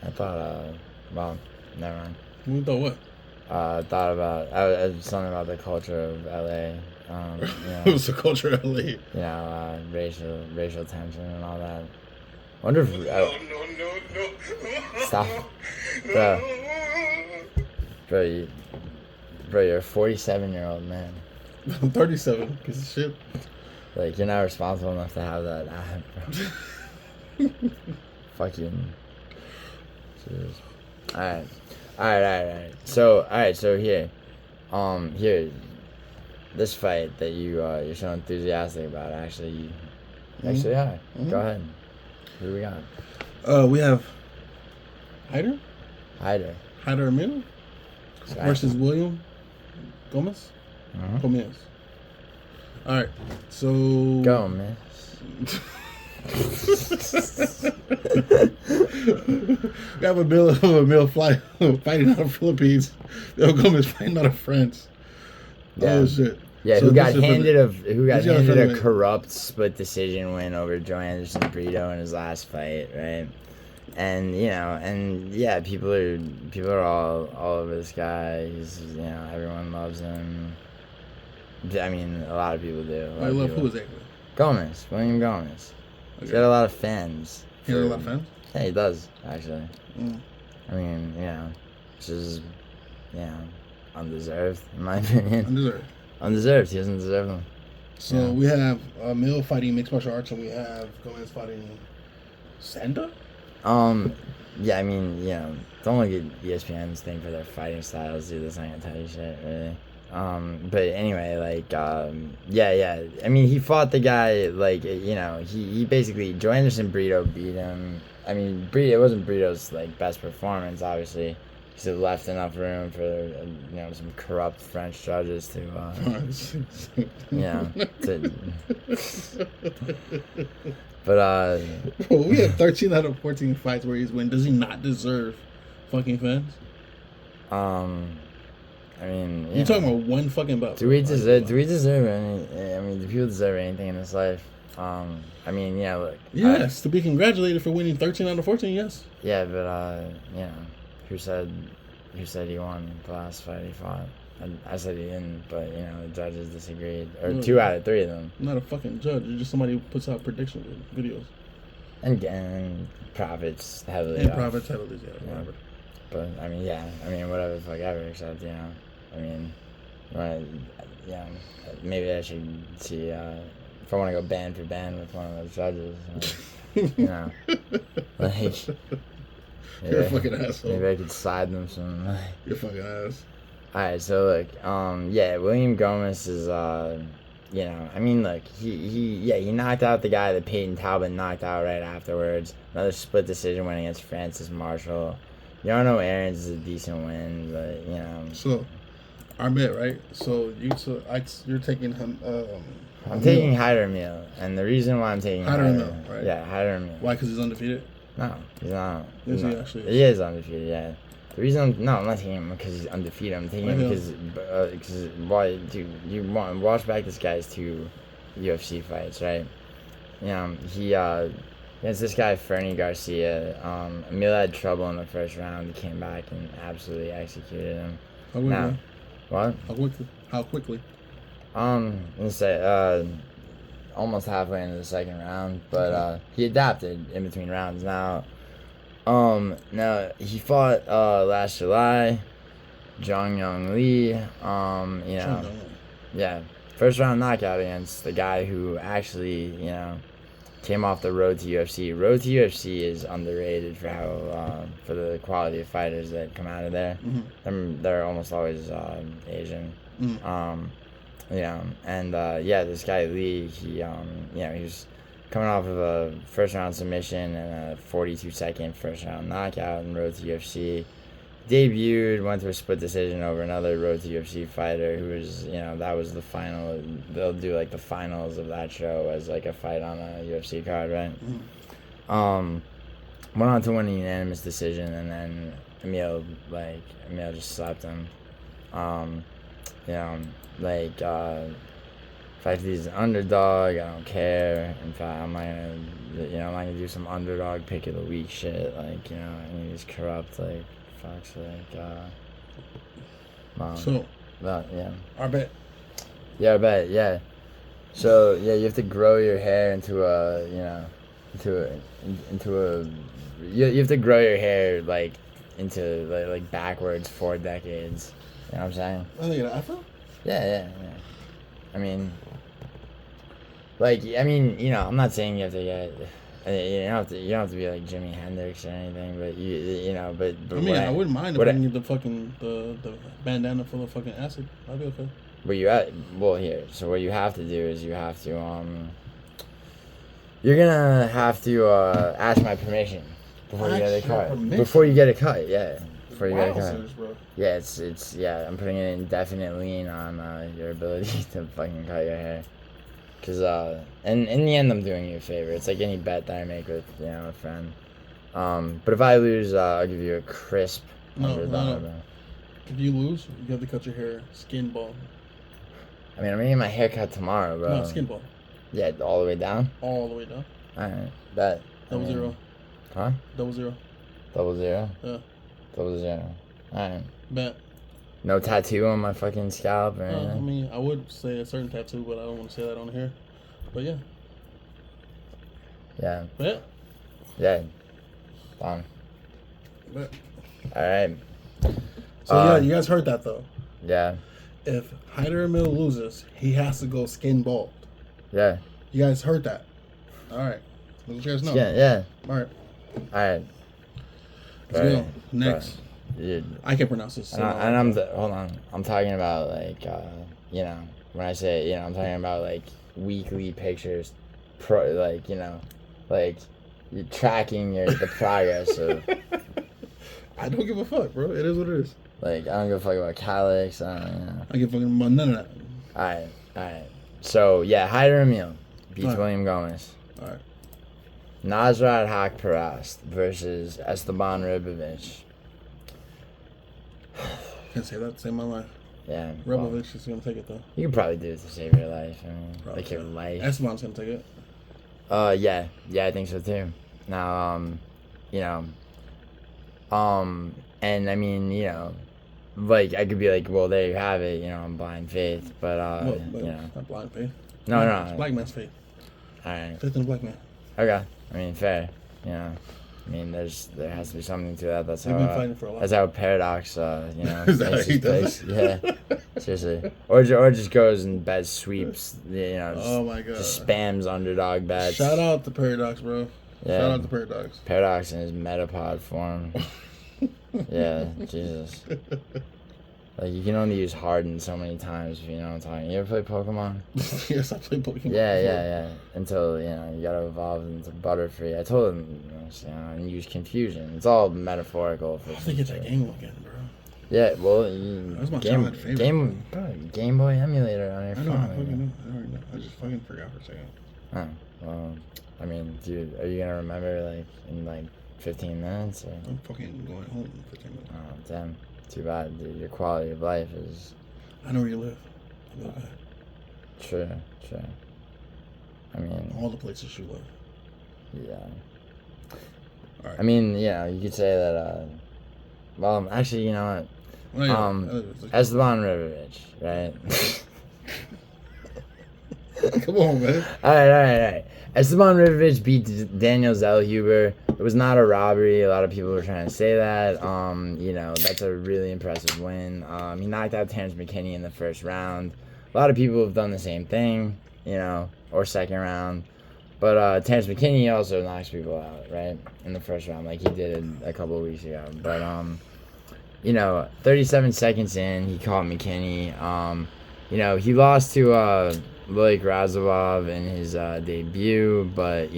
I thought, never mind. You thought what? Thought about something about the culture of LA. It was the culture of LA. Racial tension and all that. Wonder if no. Stop, bro, you're a 47-year-old man. I'm 37, piece of shit. You're not responsible enough to have that app, bro. Fucking. Jesus. Alright. So here, this fight that you're so enthusiastic about, actually are. Mm-hmm. Go ahead. Who do we got? We have Hyder Amil versus William Gomis. Mm-hmm. Gomis. All right, so Gomis. We have Amil fighting out of Philippines. Gomis fighting out of France. Yeah. Oh shit. Yeah, so who got handed a featherweight. corrupt split decision win over Joe Anderson Brito in his last fight, right? And people are all over this guy. He's everyone loves him. A lot of people do. I love who is that? William Gomis. He's got a lot of fans. He has a lot of fans? Yeah, he does, actually. Mm. Which is, undeserved, in my opinion. Undeserved. He doesn't deserve them. So we have Amil fighting mixed martial arts, and we have Gomez fighting Sanda? Don't look at ESPN's thing for their fighting styles, dude. That's not gonna tell you shit, really. But anyway, he fought the guy, he basically, Joe Anderson Brito beat him. It wasn't Brito's, best performance, obviously, Because it left enough room for some corrupt French judges to But Bro, we have 13 out of 14 fights where he's win. Does he not deserve fucking fans? I mean, you're talking about one fucking bout. Do we deserve any? I mean, do people deserve anything in this life? I mean, yeah, look. Yes, to be congratulated for winning 13 out of 14. Yes. Yeah, but who said he won the last fight he fought? I said he didn't, but the judges disagreed, or 2 out of 3 of them. I'm not a fucking judge. You're just somebody who puts out prediction videos. And profits heavily. Yeah, whatever. But I mean, whatever the fuck ever, except I mean, maybe I should see if I want to go band for band with one of those judges. Like. You're a fucking asshole. Maybe I could slide them some. You're fucking ass. Alright, so look, William Gomis is, I mean, look, he knocked out the guy that Peyton Talbot knocked out right afterwards. Another split decision win against Francis Marshall. Yarno Aarons is a decent win, but, So, our bet, right? So, you're taking him, I'm taking Hyder Amil, and the reason why I'm taking Hyder Amil, right? Yeah, Hyder Amil. Why? Because he's undefeated? No, he's not. Yes, he actually is. He is undefeated, yeah. The reason I'm not taking him because he's undefeated. I'm taking him because you watch back this guy's 2 UFC fights, right? He against this guy Fernie Garcia. Amil had trouble in the first round. He came back and absolutely executed him. How quickly? Now, what? How quickly? Let's say almost halfway into the second round, but he adapted in between rounds. Now he fought last July, Jong Young Lee. First round knockout against the guy who actually came off the road to UFC. Road to UFC is underrated for how for the quality of fighters that come out of there. Mm-hmm. They're almost always Asian. Mm-hmm. This guy Lee, he was coming off of a first round submission and a 42-second first round knockout in Road to UFC. Debuted, went to a split decision over another Road to UFC fighter who was, that was the final. They'll do like the finals of that show as like a fight on a UFC card, right? Mm-hmm. Went on to win a unanimous decision, and then Amil just slapped him. In fact, he's an underdog. I don't care. In fact, I'm not gonna do some underdog pick of the week shit. He's corrupt. Fox. So. Our bet. Yeah, our bet. Yeah. So you have to grow your hair into a, you have to grow your hair into backwards 4 decades. You know what I'm saying? I think an afro. Yeah. I mean, I'm not saying you have to get, you don't have to be like Jimi Hendrix or anything, but I wouldn't mind if I can get the fucking the bandana full of fucking acid. I'd be okay. So what you have to do is you have to you're gonna have to ask my permission before you get a cut. Before you get a cut, yeah. Before you get a cut. Bro. Yeah, it's I'm putting an indefinite lien on your ability to fucking cut your hair. Cause in the end, I'm doing you a favor. It's like any bet that I make with a friend. But if I lose, I'll give you a crisp $100. If you lose, you have to cut your hair skin bald. I mean, I'm gonna get my hair cut tomorrow, bro. No, skin bald. Yeah, all the way down. All the way down. Alright, bet. Double zero. Huh? Double zero. Double zero. Yeah. Double zero. Alright. Bet. No tattoo on my fucking scalp or anything? I mean, I would say a certain tattoo, but I don't want to say that on here. But yeah. Yeah. Bet. Yeah. Done. Bet. Alright. So you guys heard that though. Yeah. If Hyder Amil loses, he has to go skin bald. Yeah. You guys heard that. Alright. Let you guys know. Yeah. Alright. Alright. Let's go. Next. Dude. I can't pronounce this. Hold on. I'm talking about when I say I'm talking about weekly pictures, you're tracking the progress of I don't give a fuck, bro. It is what it is. Like, I don't give a fuck about Calix. I don't know. I give a fuck about none of that. Alright. So, yeah, Hyder Amil beats Alright. William Gomis. Alright. Nasrat Haqparast versus Esteban Ribovic. Can't say that to save my life. Yeah. Ribovic is gonna take it though. You can probably do it to save your life. I mean, Probably, like your life. Esteban's gonna take it. Yeah, I think so too. Now, and I mean, like I could be like, well, there you have it, I'm blind faith, but Not blind faith. no, It's black man's faith. all right, Faith in a black man. okay, I mean, fair, I mean, there has to be something to that. That's We've been fighting for a while. that's how Paradox, Is that makes how he his does place. Yeah, seriously, or just goes and bet sweeps, Oh my god. just spams underdog bets. Shout out to Paradox, bro. Yeah. Shout out to Paradox. Paradox in his Metapod form. Yeah, Jesus. Like, you can only use Harden so many times if you know what I'm talking. You ever play Pokemon? Yes, I play Pokemon. Yeah. Until, you gotta evolve into Butterfree. I told him, and use Confusion. It's all metaphorical. I have to get that game again, bro. Yeah, well, That was my childhood favorite. Game Boy emulator on your I know, I phone. fucking know. I already know. I just fucking forgot for a second. Oh, well, I mean, dude, are you gonna remember, like, in, 15 minutes? Or? I'm fucking going home in 15 minutes. Oh, damn. Too bad, dude. Your quality of life is... I know where you live. I live at Sure. I mean... all the places you live. Yeah. Alright. I mean, you could say that, well, actually, you know what? Oh, yeah. Esteban Ribovic, right? Come on, man. All right. Esteban Ribovic beat Daniel Zellhuber. It was not a robbery. A lot of people were trying to say that. That's a really impressive win. He knocked out Terrence McKinney in the first round. A lot of people have done the same thing, or second round. But Terrence McKinney also knocks people out, right, in the first round, like he did a couple of weeks ago. But 37 seconds in, he caught McKinney. He lost to Blake Razovov in his debut, but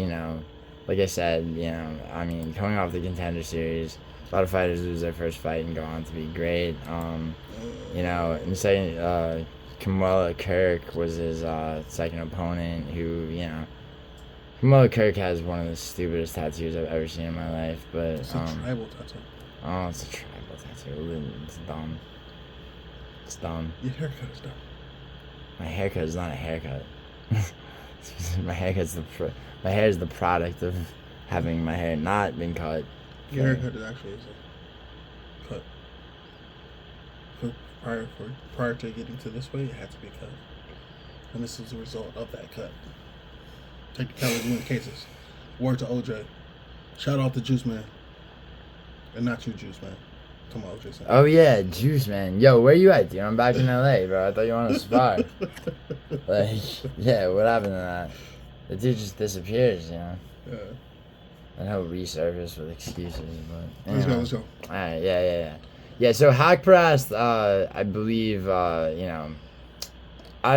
like I said, coming off the Contender Series, a lot of fighters lose their first fight and go on to be great. In the second, Kamala Kirk was his second opponent, who Kamala Kirk has one of the stupidest tattoos I've ever seen in my life, but It's a tribal tattoo. Oh, it's a tribal tattoo. It's dumb. It's dumb. Your haircut is dumb. My haircut is not a haircut. My hair is the product of having my hair not been cut. Your haircut is actually a cut. Prior to getting to this way, it had to be cut. And this is a result of that cut. Technicality win cases. Word to OJ. Shout out to Juice Man. And not you, Juice Man. Come on, OJ. Oh yeah, Juice Man. Yo, where you at, dude? I'm back in LA, bro. I thought you wanted to spar. What happened to that? The dude just disappears, Yeah. And he'll resurface with excuses, but Let's go. Alright, yeah. Yeah, so Haqparast, I believe, I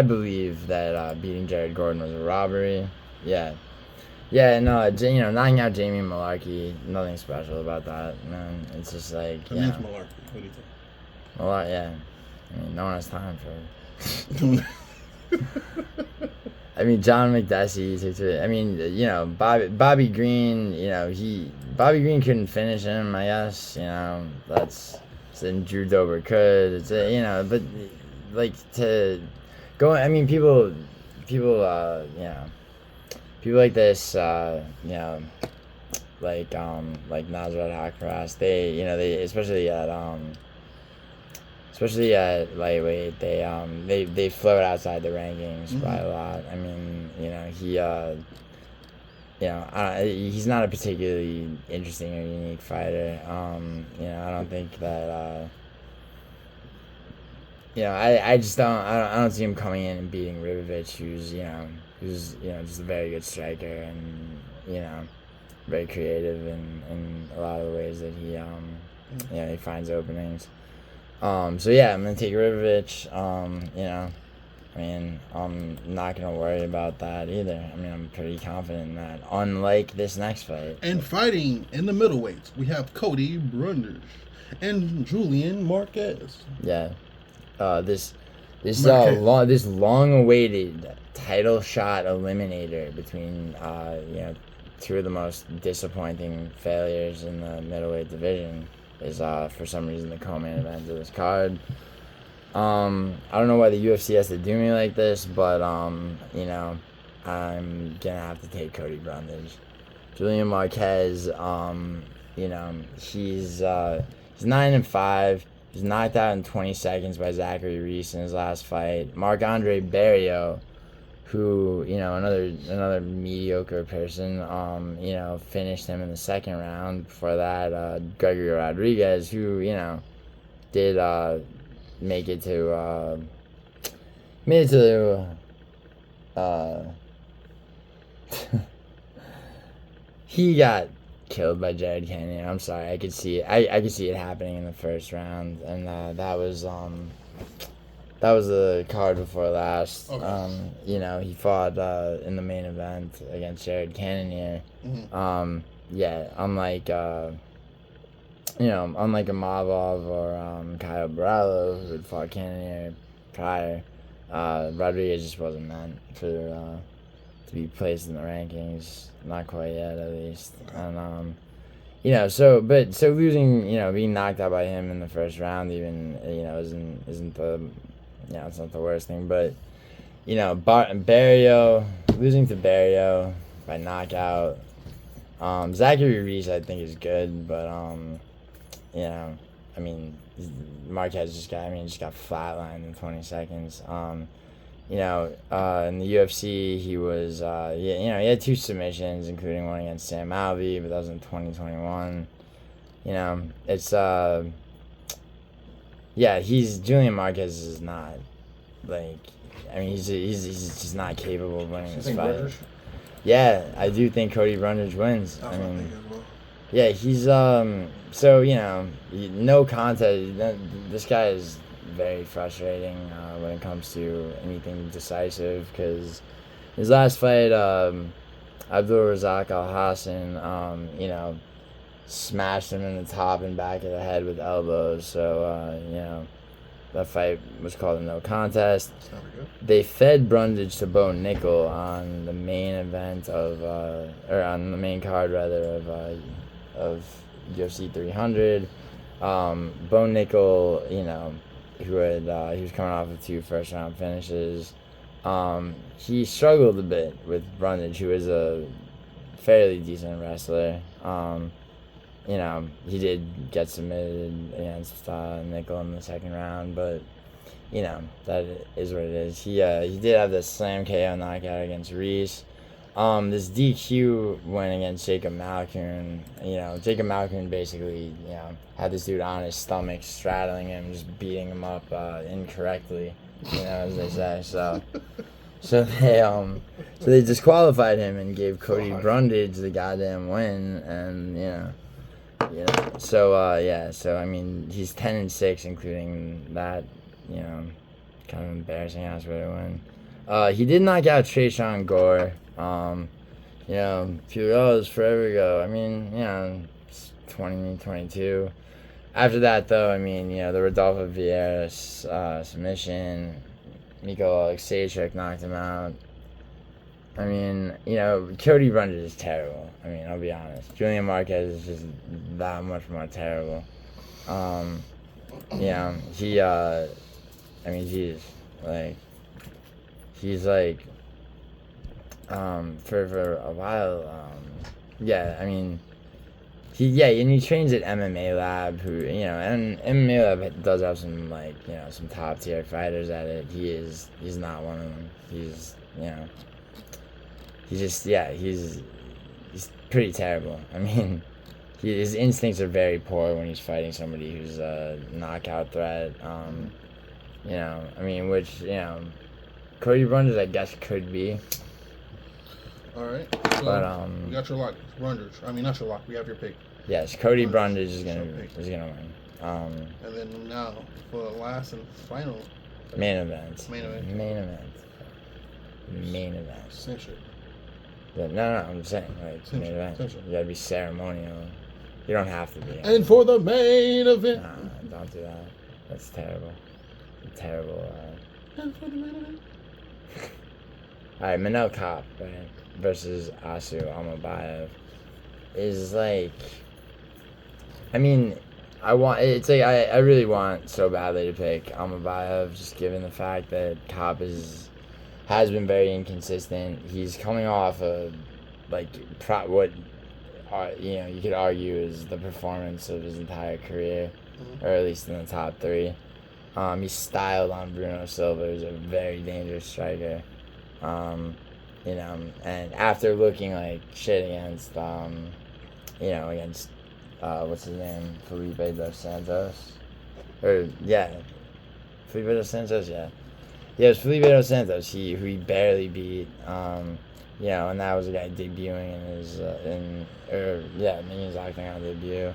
believe that beating Jared Gordon was a robbery. Yeah, no, knocking out Jamie Malarkey, nothing special about that, man. It's just like, Her name's Malarkey. What do you think? Yeah. I mean, no one has time for it. I mean, John McDessie took to it. I mean, Bobby Green, Bobby Green couldn't finish him, I guess, then Drew Dober could. It's but like to go. I mean, people like this, like Nasrat Haqparast. They especially at lightweight, they float outside the rankings by a lot. I mean, he's not a particularly interesting or unique fighter. I don't think that. I just don't. I don't see him coming in and beating Ribovic, who's just a very good striker and very creative in a lot of the ways that he finds openings. So yeah, I'm gonna take Ribovic. I mean, I'm not going to worry about that either. I mean, I'm pretty confident in that. Unlike this next fight. And fighting in the middleweights, we have Cody Brundage and Julian Marquez. Yeah. This long-awaited title shot eliminator between, two of the most disappointing failures in the middleweight division is, for some reason, the co-main event of this card. I don't know why the UFC has to do me like this, but, I'm gonna have to take Cody Brundage. Julian Marquez, he's 9-5. He's knocked out in 20 seconds by Zachary Reese in his last fight. Marc-Andre Barrios, who, another mediocre person, finished him in the second round. Before that, Gregory Rodriguez, who, did, make it to, he got killed by Jared Cannonier. I'm sorry, I could see it happening in the first round, and that was the card before last. Okay. He fought in the main event against Jared Cannonier. Mm-hmm. Unlike Amilov or Kyle Barlow, who had fought Cannonier prior, Rodriguez just wasn't meant to be placed in the rankings. Not quite yet, at least. And so losing, being knocked out by him in the first round, even, isn't the, it's not the worst thing. But, Barrios, losing to Barrios by knockout. Zachary Reese, I think, is good, but, Marquez just got flatlined in 20 seconds. In the UFC, he was, he had 2 submissions, including one against Sam Alvey, but that was in 2021. Julian Marquez is not, he's just not capable of winning this fight. Brundage? Yeah, I do think Cody Brundage wins. Yeah, he's, no contest. This guy is very frustrating when it comes to anything decisive, because his last fight, Abdul Razak Al Hassan, smashed him in the top and back of the head with elbows. So, that fight was called a no contest. That's never good. They fed Brundage to Bo Nickel on the main event on the main card of UFC 300. Bo Nickel, he was coming off of 2 first round finishes. He struggled a bit with Brundage, who is a fairly decent wrestler. He did get submitted against Nickel in the second round, but that is what it is. He did have the slam KO knockout against Reese. This DQ win against Jacob Malkoun. Jacob Malkoun basically, had this dude on his stomach, straddling him, just beating him up incorrectly, as they say. So they disqualified him and gave Cody Brundage the goddamn win, and So he's 10-6, including that, kind of embarrassing ass way to win. He did knock out Tresean Gore. People go, it was forever ago. It's 2022. After that, though, the Rodolfo Vieira submission, Miko Aleksejczyk knocked him out. Cody Brundage is terrible. I'll be honest. Julian Marquez is just that much more terrible. For a while, and he trains at MMA Lab, and MMA Lab does have some, some top tier fighters at it. He's not one of them. He's pretty terrible. His instincts are very poor when he's fighting somebody who's a knockout threat. Cody Brundage, I guess, could be. All right. So But we got your lock, Brundage. Not your lock. We have your pick. Yes, Cody Brundage is gonna win. And then now for the last and final Main event. Main event. Main event. Main event. Same shit. No, I'm saying, like, Same main shit, event. same shit. You gotta be ceremonial. You don't have to be. And for the main event. Nah, don't do that. That's terrible. Terrible. And for the main event. Alright, Manel Kape, right, versus Almabayev is like, I mean, I really want so badly to pick Almabayev, just given the fact that Kape has been very inconsistent. He's coming off of, like, what, you could argue is the performance of his entire career, or at least in the top three. He's styled on Bruno Silva, who's a very dangerous striker. And after looking like shit against, what's his name, Felipe dos Santos, Felipe dos Santos, yeah, it was Felipe dos Santos, who he barely beat, and that was a guy debuting in his, making his octagon debut.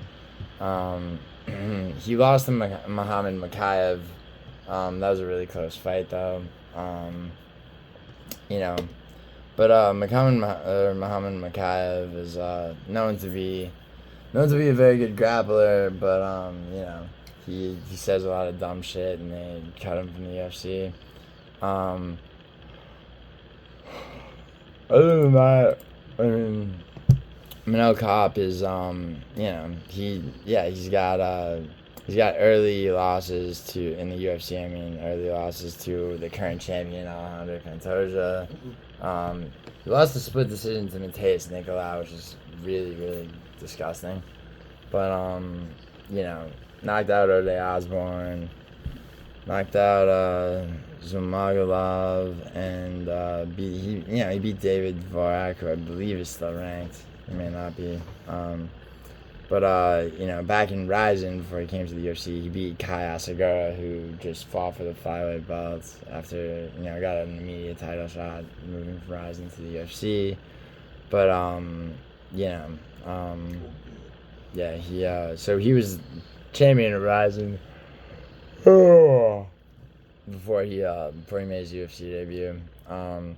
He lost to Muhammad Makayev. That was a really close fight, though. But Muhammad Makayev is known to be a very good grappler, but he says a lot of dumb shit, and they cut him from the UFC. Other than that, I mean, Manel Kape is he's got early losses in the UFC. I mean, early losses to the current champion Alejandro Pantoja. He lost a split decision to Mateus Nicolau, which is really, really disgusting. But knocked out Ode Osborne, knocked out Zumagulov, and he beat David Dvorak, who I believe is still ranked. He may not be. But back in Ryzen, before he came to the UFC, he beat Kai Asagura, who just fought for the flyweight belt after, got an immediate title shot moving from Ryzen to the UFC. But, so he was champion of Ryzen before he made his UFC debut. I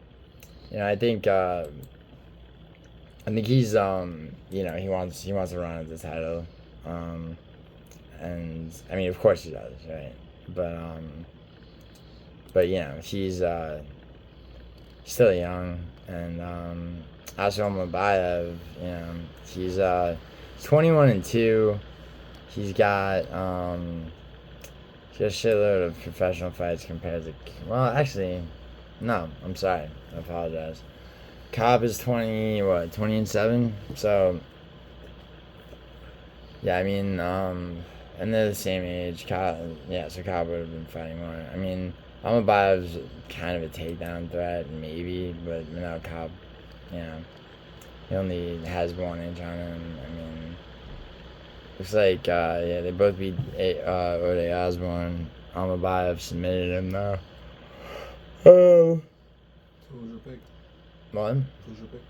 think he's he wants to run at the title, and I mean, of course he does, right? But he's still young, and Almabayev, he's 21-2. He's got a shitload of professional fights compared to, well, actually, no, I'm sorry, I apologize. Kape is 20-7, so, yeah, I mean, and they're the same age, so Kape would have been fighting more. I mean, Almabayev's kind of a takedown threat, maybe, but now Kape, he only has 1 inch on him. I mean, looks like, they both beat Ode Osborne. Almabayev submitted him, though. So who's your pick? What? Who's your pick?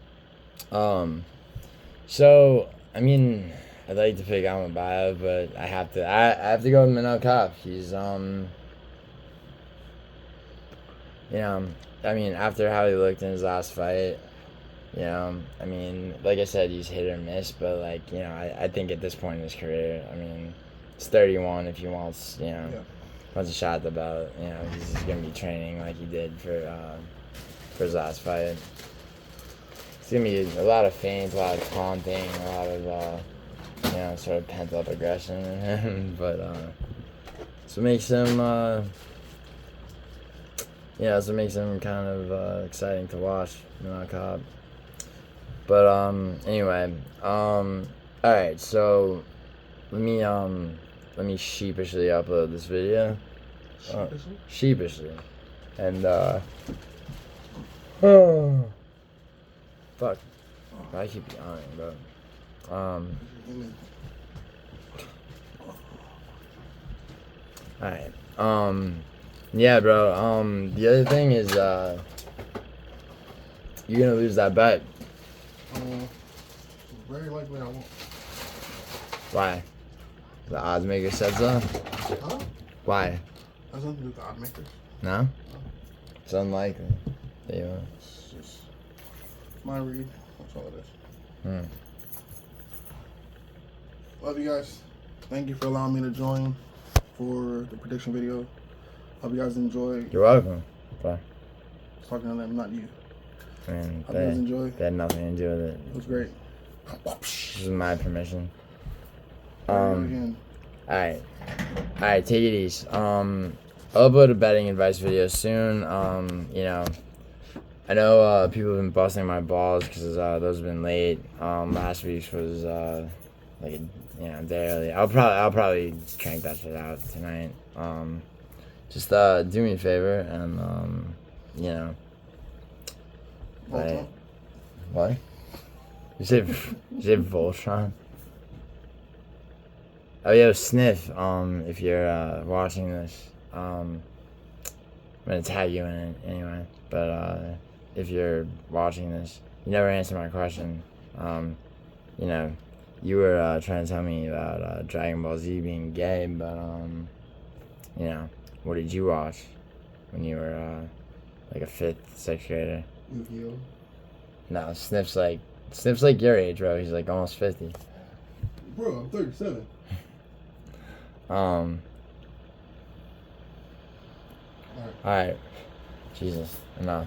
So, I mean, I'd like to pick Almabayev, but I have to go with Manel Kape. He's, I mean, after how he looked in his last fight, I mean, like I said, he's hit or miss, but, like, I think at this point in his career, I mean, he's 31. If he wants, wants a shot at the belt, he's going to be training like he did for his last fight. It's going to be a lot of feints, a lot of taunting, a lot of, sort of pent-up aggression in him, but, so it makes him, kind of exciting to watch, Kape. But, anyway, alright, so, let me sheepishly upload this video. Sheepishly. And, fuck. I keep yawning, bro. Alright. Yeah, bro. The other thing is, you're gonna lose that bet. Very likely I won't. Why? The odds maker said so? Huh? Why? Has nothing to do with the odd makers. No? It's unlikely. They will. It's just my read. That's all it is. Love you guys. Thank you for allowing me to join for the prediction video. Hope you guys enjoy. You're welcome. Bye. Talking to them, not you. I mean, Hope you guys enjoy. They had nothing to do with it. It was great. This is my permission. Again. Alright, take it easy. I'll upload a betting advice video soon. You know, I know people have been busting my balls because those have been late. Last week's was like day early. I'll probably crank that shit out tonight. Just do me a favor and you know. Voltron? What? You said Voltron? Oh, yo, Sniff, if you're watching this, I'm gonna tag you in it anyway, but if you're watching this, you never answered my question. You know, you were trying to tell me about Dragon Ball Z being gay, but you know, what did you watch when you were like a 5th, 6th grader? Yu-Gi-Oh! No, Sniff's like your age, bro. He's like almost 50. Bro, I'm 37. Alright. Jesus, enough.